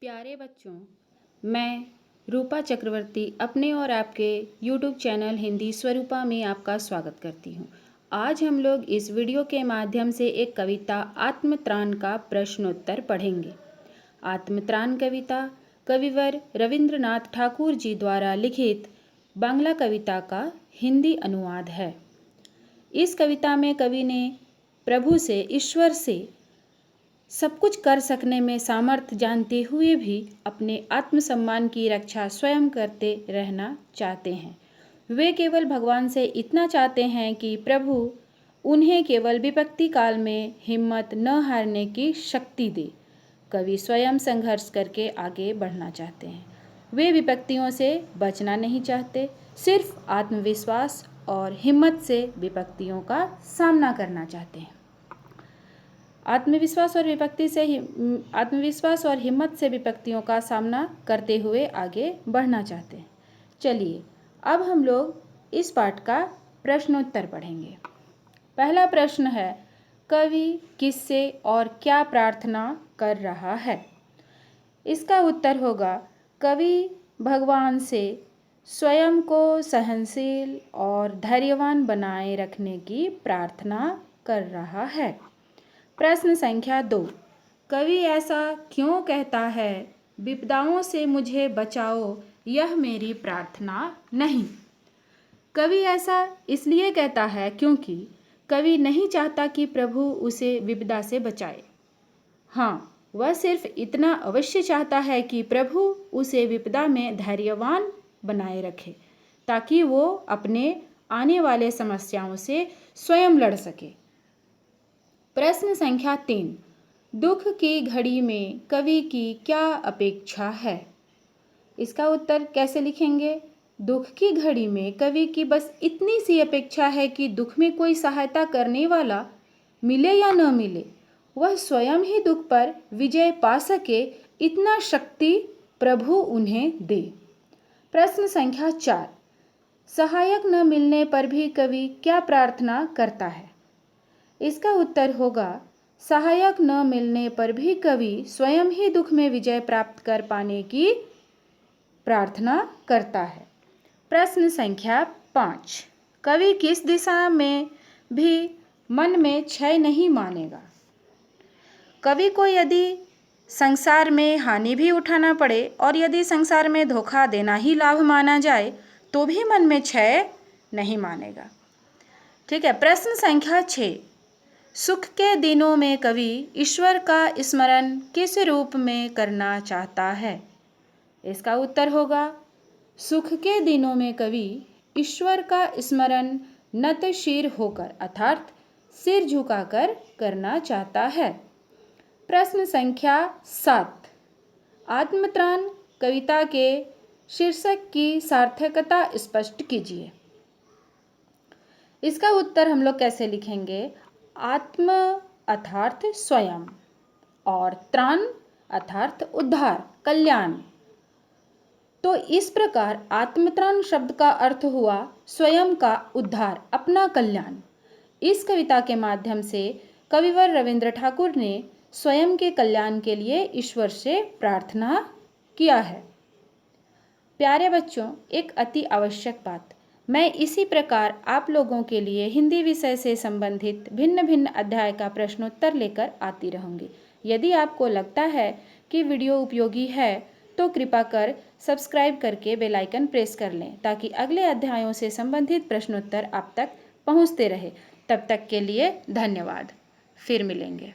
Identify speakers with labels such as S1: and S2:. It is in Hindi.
S1: प्यारे बच्चों, मैं रूपा चक्रवर्ती अपने और आपके YouTube चैनल हिंदी स्वरूपा में आपका स्वागत करती हूँ। आज हम लोग इस वीडियो के माध्यम से एक कविता आत्मत्राण का प्रश्नोत्तर पढ़ेंगे। आत्मत्राण कविता कविवर रविंद्रनाथ ठाकुर जी द्वारा लिखित बांग्ला कविता का हिंदी अनुवाद है। इस कविता में कवि ने प्रभु से, ईश्वर से सब कुछ कर सकने में सामर्थ्य जानते हुए भी अपने आत्मसम्मान की रक्षा स्वयं करते रहना चाहते हैं। वे केवल भगवान से इतना चाहते हैं कि प्रभु उन्हें केवल विपत्ति काल में हिम्मत न हारने की शक्ति दे। कवि स्वयं संघर्ष करके आगे बढ़ना चाहते हैं। वे विपत्तियों से बचना नहीं चाहते, सिर्फ आत्मविश्वास और हिम्मत से विपत्तियों का सामना करना चाहते हैं। आत्मविश्वास और हिम्मत से विपत्तियों का सामना करते हुए आगे बढ़ना चाहते हैं। चलिए अब हम लोग इस पाठ का प्रश्नोत्तर पढ़ेंगे। पहला प्रश्न है, कवि किससे और क्या प्रार्थना कर रहा है? इसका उत्तर होगा, कवि भगवान से स्वयं को सहनशील और धैर्यवान बनाए रखने की प्रार्थना कर रहा है। प्रश्न संख्या 2, कवि ऐसा क्यों कहता है? विपदाओं से मुझे बचाओ, यह मेरी प्रार्थना नहीं। कवि ऐसा इसलिए कहता है क्योंकि कवि नहीं चाहता कि प्रभु उसे विपदा से बचाए। हाँ, वह सिर्फ इतना अवश्य चाहता है कि प्रभु उसे विपदा में धैर्यवान बनाए रखे, ताकि वो अपने आने वाले समस्याओं से स्वयं लड़ सके। प्रश्न संख्या 3, दुख की घड़ी में कवि की क्या अपेक्षा है? इसका उत्तर कैसे लिखेंगे? दुख की घड़ी में कवि की बस इतनी सी अपेक्षा है कि दुख में कोई सहायता करने वाला मिले या न मिले, वह स्वयं ही दुख पर विजय पा सके, इतना शक्ति प्रभु उन्हें दे। प्रश्न संख्या 4, सहायक न मिलने पर भी कवि क्या प्रार्थना करता है? इसका उत्तर होगा, सहायक न मिलने पर भी कवि स्वयं ही दुख में विजय प्राप्त कर पाने की प्रार्थना करता है। प्रश्न संख्या 5, कवि किस दिशा में भी मन में क्षय नहीं मानेगा? कवि को यदि संसार में हानि भी उठाना पड़े और यदि संसार में धोखा देना ही लाभ माना जाए तो भी मन में क्षय नहीं मानेगा। ठीक है। प्रश्न संख्या 6, सुख के दिनों में कवि ईश्वर का स्मरण किस रूप में करना चाहता है? इसका उत्तर होगा, सुख के दिनों में कवि ईश्वर का स्मरण नतशिर होकर अर्थात सिर झुकाकर करना चाहता है। प्रश्न संख्या 7, आत्मत्राण कविता के शीर्षक की सार्थकता स्पष्ट कीजिए। इसका उत्तर हम लोग कैसे लिखेंगे? आत्म अर्थात स्वयं और त्राण अर्थात उद्धार, कल्याण। तो इस प्रकार आत्मत्राण शब्द का अर्थ हुआ स्वयं का उद्धार, अपना कल्याण। इस कविता के माध्यम से कविवर रविंद्र ठाकुर ने स्वयं के कल्याण के लिए ईश्वर से प्रार्थना किया है। प्यारे बच्चों, एक अति आवश्यक बात, मैं इसी प्रकार आप लोगों के लिए हिंदी विषय से संबंधित भिन्न भिन्न अध्याय का प्रश्नोत्तर लेकर आती रहूँगी। यदि आपको लगता है कि वीडियो उपयोगी है तो कृपा कर सब्सक्राइब करके बेल आइकन प्रेस कर लें, ताकि अगले अध्यायों से संबंधित प्रश्नोत्तर आप तक पहुँचते रहे। तब तक के लिए धन्यवाद। फिर मिलेंगे।